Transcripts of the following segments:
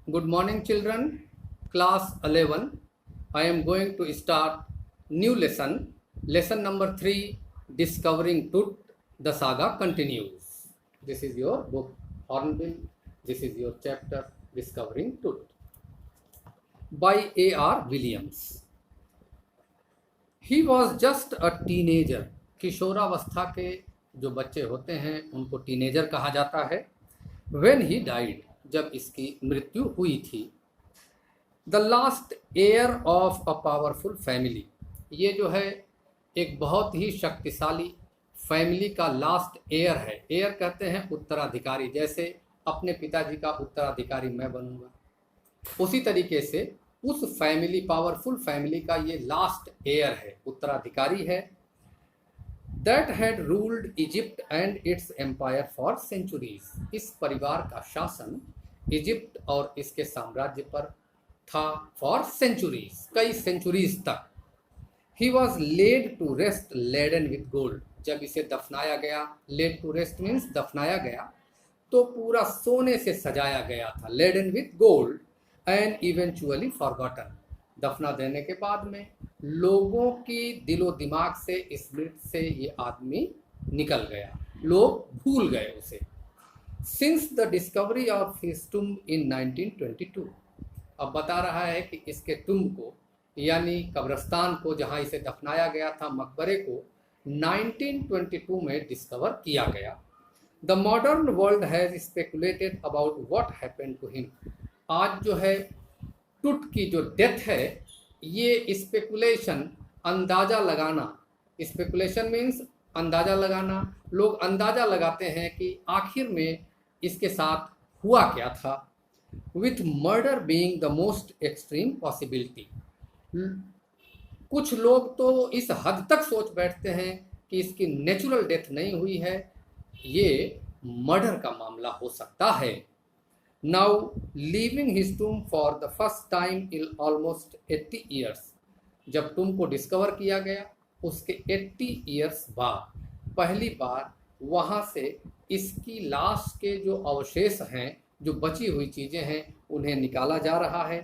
Good morning, children. Class 11. I am going to start new lesson. Lesson number 3, Discovering Tut. The saga continues. This is your book, Hornbill. This is your chapter, Discovering Tut, by A.R. Williams. He was just a teenager. किशोरावस्था के जो बच्चे होते हैं उनको teenager कहा जाता है. When he died, जब इसकी मृत्यु हुई थी. The last air of a powerful family, ये जो है एक बहुत ही शक्तिशाली फैमिली का लास्ट एयर है. एयर कहते हैं उत्तराधिकारी, जैसे अपने पिताजी का उत्तराधिकारी मैं बनूंगा, उसी तरीके से उस फैमिली, पावरफुल फैमिली का ये लास्ट एयर है, उत्तराधिकारी है. That had ruled Egypt and its empire for centuries, इस परिवार का शासन इजिप्ट और इसके साम्राज्य पर था फॉर सेंचुरीज, कई सेंचुरीज तक. He was laid to rest laden with gold, जब इसे दफनाया गया, लेड टू रेस्ट मीन्स दफनाया गया, तो पूरा सोने से सजाया गया था, laden with gold, and eventually forgotten, दफना देने के बाद में लोगों की दिलो दिमाग से, स्मृति से ये आदमी निकल गया, लोग भूल गए उसे. Since the discovery of his tomb in 1922, अब बता रहा है कि इसके टुम्ब को, यानी कब्रिस्तान को जहां इसे दफनाया गया था, मकबरे को 1922 में डिस्कवर किया गया. The modern world has speculated about what happened to him, आज जो है टुट की जो डेथ है, ये स्पेकुलेशन, अंदाज़ा लगाना, स्पेकुलेशन मीन्स अंदाज़ा लगाना, लोग अंदाज़ा लगाते हैं कि आखिर में इसके साथ हुआ क्या था. With murder being the most extreme possibility, कुछ लोग तो इस हद तक सोच बैठते हैं कि इसकी नेचुरल डेथ नहीं हुई है, ये मर्डर का मामला हो सकता है. Now leaving his tomb for the first time in almost 80 years, जब टूम को डिस्कवर किया गया उसके 80 ईयर्स बाद पहली बार वहाँ से इसकी लाश के जो अवशेष हैं, जो बची हुई चीज़ें हैं, उन्हें निकाला जा रहा है.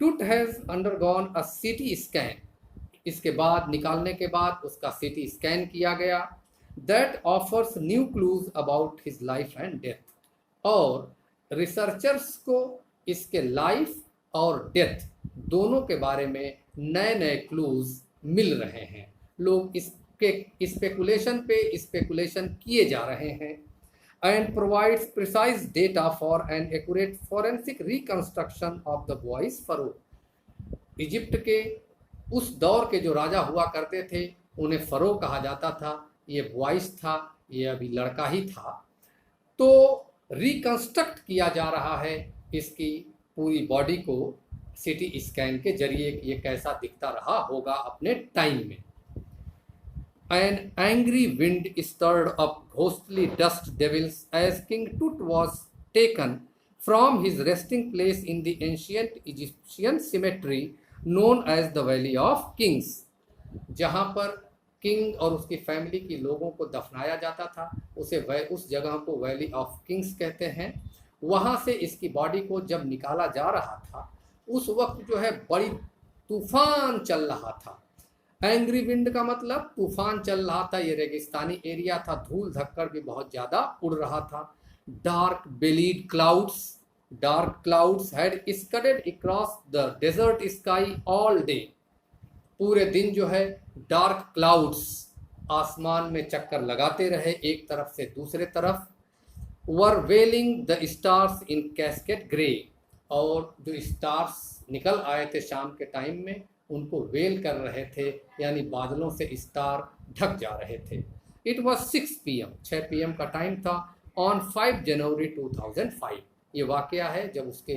टूट has undergone a CT scan, इसके बाद, निकालने के बाद उसका सीटी स्कैन किया गया. That offers new clues about his life and death, और रिसर्चर्स को इसके लाइफ और डेथ दोनों के बारे में नए नए क्लूज मिल रहे हैं. लोग इसके स्पेकुलेशन पे स्पेकुलेशन किए जा रहे हैं. And provides precise data for an accurate forensic reconstruction of the boys furrow, Egypt के उस दौर के जो राजा हुआ करते थे उन्हें फरो कहा जाता था. ये बॉयज था, ये अभी लड़का ही था. तो रिकंस्ट्रक्ट किया जा रहा है इसकी पूरी बॉडी को सीटी स्कैन के जरिए, ये कैसा दिखता रहा होगा अपने टाइम में. An angry wind stirred up ghostly dust devils as King Tut was taken from his resting place in the ancient Egyptian cemetery known as the Valley of Kings, जहाँ पर किंग और उसकी फैमिली की लोगों को दफनाया जाता था, उस जगह को वैली ऑफ किंग्स कहते हैं. वहाँ से इसकी बॉडी को जब निकाला जा रहा था, उस वक्त जो है बड़ी तूफान चल रहा था. एंग्री विंड का मतलब तूफान चल रहा था, ये रेगिस्तानी एरिया था, धूल धक्कड़ भी बहुत ज़्यादा उड़ रहा था. Dark bellied clouds had scudded across the desert sky all day, पूरे दिन जो है डार्क क्लाउड्स आसमान में चक्कर लगाते रहे एक तरफ से दूसरे तरफ. Were veiling the stars in cascade grey, और जो स्टार्स निकल आए थे शाम के टाइम में उनको वेल कर रहे थे, यानी बादलों से स्टार ढक जा रहे थे. इट वॉज 6 PM, 6 PM का टाइम था. ऑन 5 जनवरी 2005, ये वाकया है जब उसके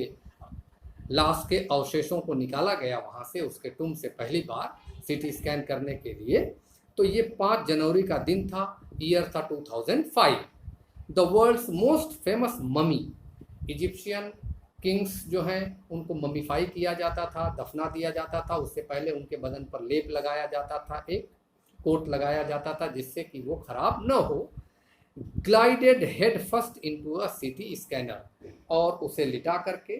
लाश के अवशेषों को निकाला गया वहाँ से, उसके टुम्ब से पहली बार सीटी स्कैन करने के लिए. तो ये 5 जनवरी का दिन था, ईयर था 2005. The world's most famous mummy, Egyptian kings जो हैं उनको ममीफाई किया जाता था, दफना दिया जाता था. उससे पहले उनके बदन पर लेप लगाया जाता था, एक कोट लगाया जाता था जिससे कि वो खराब न हो. Glided head first into a सीटी स्कैनर, और उसे लिटा करके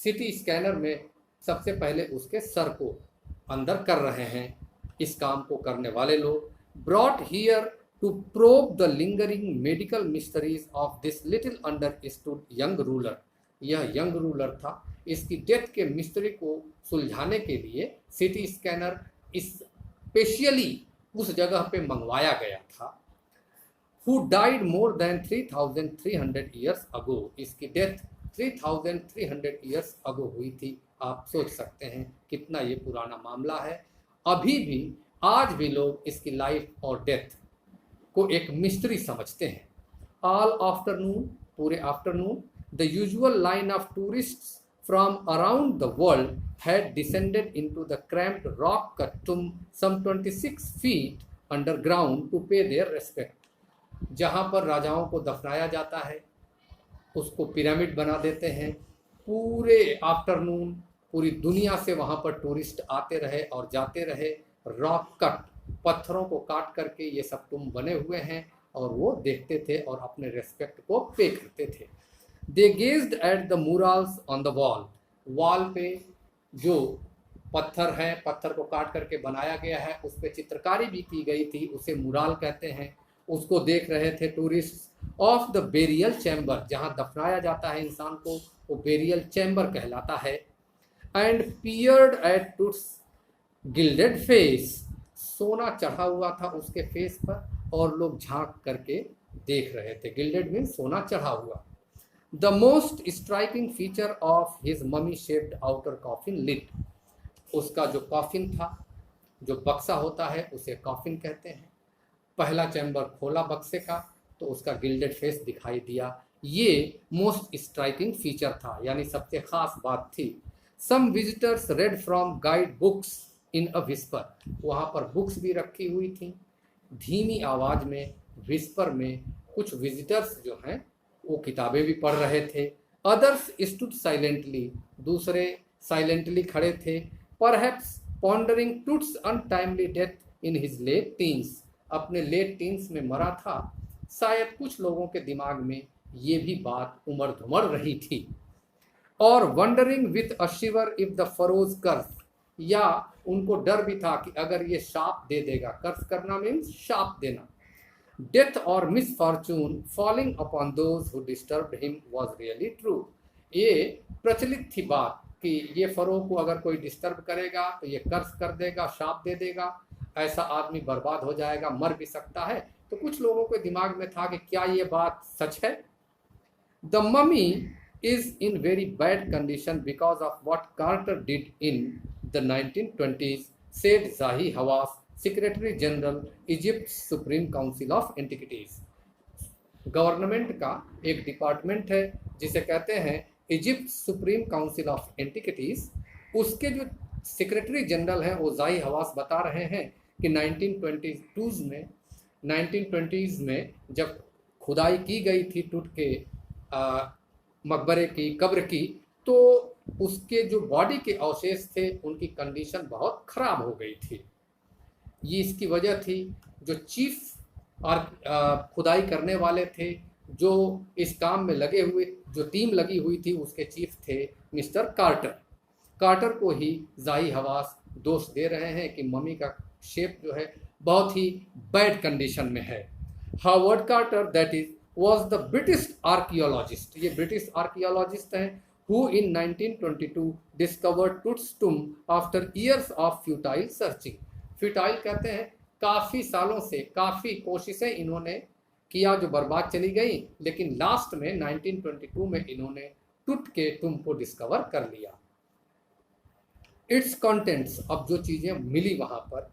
सिटी स्कैनर में सबसे पहले उसके सर को अंदर कर रहे हैं इस काम को करने वाले लोग। Brought here to probe the lingering medical mysteries of this little understood young ruler. यह यंग रूलर था, इसकी डेथ के मिस्ट्री को सुलझाने के लिए सिटी स्कैनर स्पेशली उस जगह पे मंगवाया गया था। Who died more than 3,300 years ago। इसकी डेथ 3,300 years ago हुई थी। आप सोच सकते हैं कितना ये पुराना मामला है। अभी भी आज भी लोग इसकी लाइफ और डेथ को एक मिस्ट्री समझते हैं। ऑल आफ्टरनून, पूरे afternoon, the usual line of tourists from around the world had descended into the cramped rock cut tomb some 26 feet underground to pay their respect। जहाँ पर राजाओं को दफनाया जाता है उसको पिरामिड बना देते हैं। पूरे आफ्टरनून पूरी दुनिया से वहाँ पर टूरिस्ट आते रहे और जाते रहे। रॉक कट, पत्थरों को काट करके ये सब टुम्ब बने हुए हैं और वो देखते थे और अपने रेस्पेक्ट को पे करते थे। They gazed at the murals on the wall। Wall पे जो पत्थर है, पत्थर को काट करके बनाया गया है, उस पर चित्रकारी भी की गई थी, उसे मुराल कहते हैं। उसको देख रहे थे tourist. Of the burial chamber, जहाँ दफनाया जाता है इंसान को, वो बेरियल चैम्बर कहलाता है। And peered at Tut's gilded face. सोना चढ़ा हुआ था उसके फेस पर और लोग झांक करके देख रहे थे। गिल्डेड मीन्स सोना चढ़ा हुआ। The most striking feature of his mummy-shaped outer coffin lid। उसका जो कॉफिन था, जो बक्सा होता है उसे कॉफिन कहते हैं। पहला चैम्बर खोला बक्से का तो उसका गिल्डेड फेस दिखाई दिया। ये मोस्ट स्ट्राइकिंग फीचर था, यानी सबसे खास बात थी। Some visitors read from guide books in a whisper। वहाँ पर बुक्स भी रखी हुई थी धीमी आवाज़ में, विस्पर में। कुछ विजिटर्स जो हैं वो किताबें भी पढ़ रहे थे। अदर्स स्टूड साइलेंटली, दूसरे साइलेंटली खड़े थे। Perhaps pondering Tut's untimely death in his late teens. अपने लेट टीन्स में मरा था। शायद कुछ लोगों के दिमाग में ये भी बात उमड़ धुमड़ रही थी। और wondering with a shiver if the pharaoh's curse, या उनको डर भी था कि अगर ये शाप दे देगा। कर्स करना मीन्स शाप देना। Death or misfortune falling upon those who disturbed him was really true। ये प्रचलित थी बात कि ये फरो को अगर कोई डिस्टर्ब करेगा तो ये कर्ज कर देगा, शाप दे देगा, ऐसा आदमी बर्बाद हो जाएगा, मर भी सकता है। तो कुछ लोगों के दिमाग में था कि क्या ये बात सच है। The mummy is in very bad condition because of what Carter did in the 1920s, said Zahi Hawass, secretary general Egypt supreme council of antiquities. Government का एक डिपार्टमेंट है जिसे कहते हैं Egypt supreme council of antiquities. उसके जो secretary general हैं वो जाही हवास बता रहे हैं कि 1920s में जब खुदाई की गई थी टूट के मकबरे की, कब्र की, तो उसके जो बॉडी के अवशेष थे उनकी कंडीशन बहुत ख़राब हो गई थी। ये इसकी वजह थी। जो चीफ और खुदाई करने वाले थे, जो इस काम में लगे हुए, जो टीम लगी हुई थी, उसके चीफ थे मिस्टर कार्टर। कार्टर को ही जाही हवास दोष दे रहे हैं कि मम्मी का शेप जो है बहुत ही बैड कंडीशन में है। Howard Carter that is was the British archaeologist. ये ब्रिटिश आर्कियोलॉजिस्ट हैं who in 1922 discovered Tut's tomb after years of futile searching। Futile कहते हैं काफ़ी सालों से, काफ़ी कोशिशें इन्होंने किया जो बर्बाद चली गई, लेकिन लास्ट में 1922 में इन्होंने टूट के टुम्ब को डिस्कवर कर लिया। इट्स कंटेंट्स, अब जो चीज़ें मिली वहाँ पर,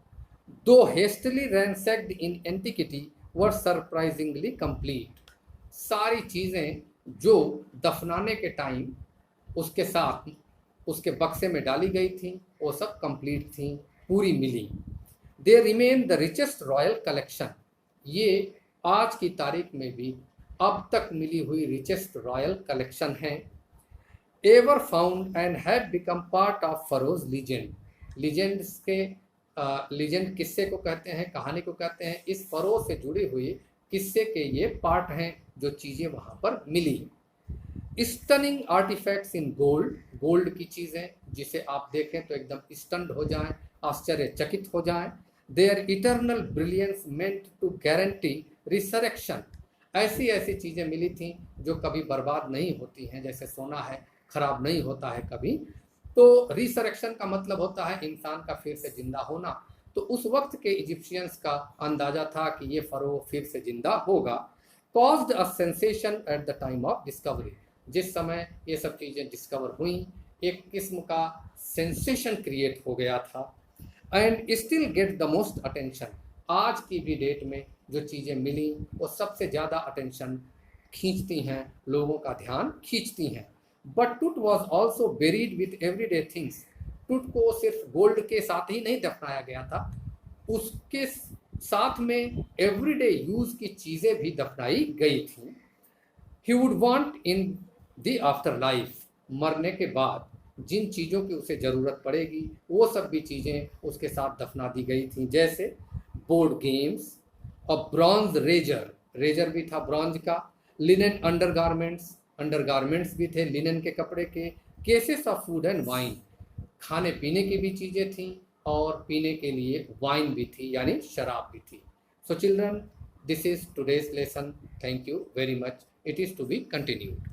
दो हेस्टली रैंसैक्ड इन एंटिक्विटी वर सरप्राइजिंगली कंप्लीट। सारी चीज़ें जो दफनाने के टाइम उसके साथ उसके बक्से में डाली गई थी वो सब कंप्लीट थी, पूरी मिली। They remain the richest royal collection. ये आज की तारीख में भी अब तक मिली हुई रिचेस्ट रॉयल कलेक्शन है। Ever found and have become part of furrows legend. Legends के लीजेंड किस्से को कहते हैं, कहानी को कहते हैं। इस फरोज से जुड़ी हुई किस्से के ये पार्ट हैं जो चीज़ें वहाँ पर मिली। Stunning artefacts in gold, gold की चीज़ें जिसे आप देखें तो एकदम स्टन्ड हो जाएं, आश्चर्यचकित हो जाएं। Their eternal brilliance meant to guarantee resurrection, ऐसी ऐसी चीज़ें मिली थी जो कभी बर्बाद नहीं होती हैं, जैसे सोना है, खराब नहीं होता है कभी। तो रिसरेक्शन का मतलब होता है इंसान का फिर से जिंदा होना। तो उस वक्त के इजिप्शियंस का अंदाजा था कि ये फरो फिर से जिंदा होगा। Caused a sensation at the time of discovery, जिस समय ये सब चीज़ें डिस्कवर हुई एक किस्म का सेंसेशन क्रिएट हो गया था। And still get the most attention, आज की भी डेट में जो चीज़ें मिली वो सबसे ज़्यादा अटेंशन खींचती हैं, लोगों का ध्यान खींचती हैं। बट टूट was also buried with everyday things, टूट को सिर्फ गोल्ड के साथ ही नहीं दफनाया गया था, उसके साथ में एवरीडे यूज की चीज़ें भी दफनाई गई थी। He would want in the after life, मरने के बाद जिन चीज़ों की उसे ज़रूरत पड़ेगी वो सब भी चीज़ें उसके साथ दफना दी गई थी, जैसे बोर्ड गेम्स, और ब्रॉन्ज रेजर, रेजर भी था ब्रॉन्ज का, लिनन अंडरगारमेंट्स, अंडरगारमेंट्स भी थे लिनन के कपड़े के, cases of food and wine, खाने पीने की भी चीज़ें थीं और पीने के लिए वाइन भी थी यानी शराब भी थी। So children, this is today's lesson, thank you very much, it is to be continued.